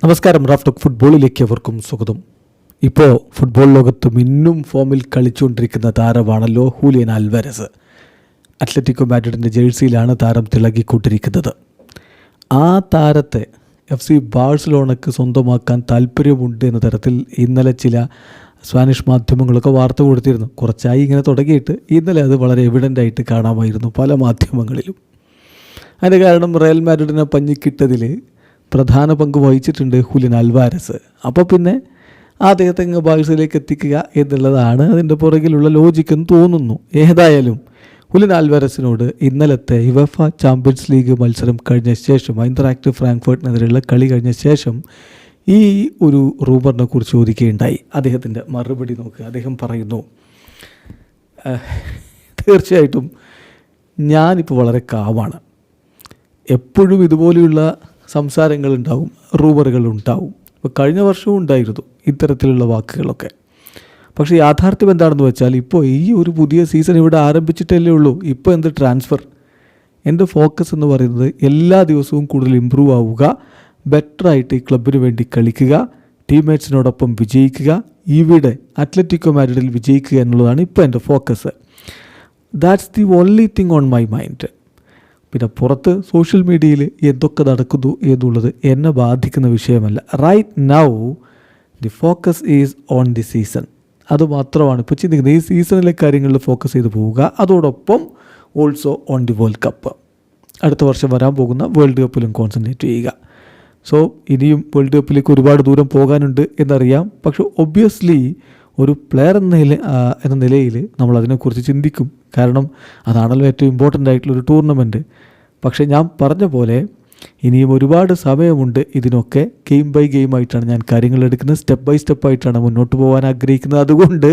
നമസ്കാരം. Raf talk ഫുട്ബോളിലേക്ക് അവർക്കും സ്വാഗതം. ഇപ്പോൾ ഫുട്ബോൾ ലോകത്ത് മിന്നും ഫോമിൽ കളിച്ചുകൊണ്ടിരിക്കുന്ന താരമാണല്ലോ ഹൂലിയൻ ആൽവാരസ്. അത്ലറ്റിക്കോ മാഡ്രിഡിൻ്റെ ജേഴ്സിയിലാണ് താരം തിളങ്ങിക്കൊണ്ടിരിക്കുന്നത്. ആ താരത്തെ FC ബാഴ്സലോണയ്ക്ക് സ്വന്തമാക്കാൻ താല്പര്യമുണ്ട് എന്ന തരത്തിൽ ഇന്നലെ ചില സ്പാനിഷ് മാധ്യമങ്ങളൊക്കെ വാർത്ത കൊടുത്തിരുന്നു. കുറച്ചായി ഇങ്ങനെ തുടങ്ങിയിട്ട് ഇന്നലെ അത് വളരെ എവിഡൻ്റായിട്ട് കാണാമായിരുന്നു പല മാധ്യമങ്ങളിലും. അതിൻ്റെ കാരണം റയൽ മാഡ്രിഡിനെ പഞ്ഞിക്കിട്ടതിൽ പ്രധാന പങ്ക് വഹിച്ചിട്ടുണ്ട് ഹൂലിയൻ ആൽവാരസ്. അപ്പോൾ പിന്നെ അദ്ദേഹത്തെ അങ്ങ് ബാഴ്സയിലേക്ക് എത്തിക്കുക എന്നുള്ളതാണ് അതിൻ്റെ പുറകിലുള്ള ലോജിക്കെന്ന് തോന്നുന്നു. ഏതായാലും ഹൂലിയൻ ആൽവാരസിനോട് ഇന്നലത്തെ യുവേഫ ചാമ്പ്യൻസ് ലീഗ് മത്സരം കഴിഞ്ഞ ശേഷം, ഐൻട്രാക്ട് ഫ്രാങ്ക്ഫർട്ടിനെതിരെയുള്ള കളി കഴിഞ്ഞ ശേഷം ഈ ഒരു റൂമറിനെ കുറിച്ച് ചോദിക്കുകയുണ്ടായി. അദ്ദേഹത്തിൻ്റെ മറുപടി നോക്കുക. അദ്ദേഹം പറയുന്നു, തീർച്ചയായിട്ടും ഞാനിപ്പോൾ വളരെ കാമാണ്. എപ്പോഴും ഇതുപോലെയുള്ള സംസാരങ്ങളുണ്ടാവും, റൂമറുകളുണ്ടാവും. ഇപ്പോൾ കഴിഞ്ഞ വർഷവും ഉണ്ടായിരുന്നു ഇത്തരത്തിലുള്ള വാക്കുകളൊക്കെ. പക്ഷേ യാഥാർത്ഥ്യം എന്താണെന്ന് വെച്ചാൽ ഇപ്പോൾ ഈ ഒരു പുതിയ സീസൺ ഇവിടെ ആരംഭിച്ചിട്ടല്ലേ ഉള്ളൂ. ഇപ്പോൾ എന്ത് ട്രാൻസ്ഫർ? എൻ്റെ ഫോക്കസ് എന്ന് പറയുന്നത് എല്ലാ ദിവസവും കൂടുതൽ ഇമ്പ്രൂവ് ആവുക, ബെറ്ററായിട്ട് ഈ ക്ലബിന് വേണ്ടി കളിക്കുക, ടീംമേറ്റ്സിനോടൊപ്പം വിജയിക്കുക, ഇവിടെ അത്ലറ്റിക്കോ മാഡ്രിഡിൽ വിജയിക്കുക എന്നുള്ളതാണ് ഇപ്പോൾ എൻ്റെ focus. That's the only thing on my mind. പിന്നെ പുറത്ത് സോഷ്യൽ മീഡിയയിൽ എന്തൊക്കെ നടക്കുന്നു എന്നുള്ളത് എന്നെ ബാധിക്കുന്ന വിഷയമല്ല. Right now the focus is on the season. അതുമാത്രമാണ് ഇപ്പോൾ ചിന്തിക്കുന്നത്. ഈ സീസണിലെ കാര്യങ്ങളിൽ ഫോക്കസ് ചെയ്ത് പോവുക, അതോടൊപ്പം also on the world cup. അടുത്ത വർഷം വരാൻ പോകുന്ന വേൾഡ് കപ്പിലും കോൺസെൻട്രേറ്റ് ചെയ്യുക. സോ ഇനിയും വേൾഡ് കപ്പിലേക്ക് ഒരുപാട് ദൂരം പോകാനുണ്ട് എന്നറിയാം. പക്ഷെ ഒബ്വിയസ്ലി ഒരു പ്ലെയർ എന്ന നിലയിൽ നമ്മൾ അതിനെക്കുറിച്ച് ചിന്തിക്കും. കാരണം അതാണല്ലോ ഏറ്റവും ഇമ്പോർട്ടൻ്റ് ആയിട്ടുള്ളൊരു ടൂർണമെൻറ്റ്. പക്ഷേ ഞാൻ പറഞ്ഞ പോലെ ഇനിയും ഒരുപാട് സമയമുണ്ട്. ഇതിനൊക്കെ ഗെയിം ബൈ ഗെയിം ആയിട്ടാണ് ഞാൻ കാര്യങ്ങൾ എടുക്കുന്നത്. സ്റ്റെപ്പ് ബൈ സ്റ്റെപ്പായിട്ടാണ് മുന്നോട്ട് പോകാൻ ആഗ്രഹിക്കുന്നത്. അതുകൊണ്ട്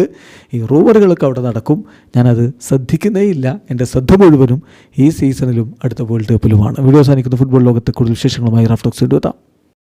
ഈ റൂമറുകളൊക്കെ അവിടെ നടക്കും, ഞാനത് ശ്രദ്ധിക്കുന്നേ ഇല്ല. എൻ്റെ ശ്രദ്ധ മുഴുവനും ഈ സീസണിലും അടുത്ത വേൾഡ് കപ്പിലുമാണ്. വീഡിയോ അവസാനിക്കുന്ന ഫുട്ബോൾ ലോകത്തെ കൂടുതൽ വിശേഷങ്ങളുമായി റാഫ് ടോക്സ് എത്താം.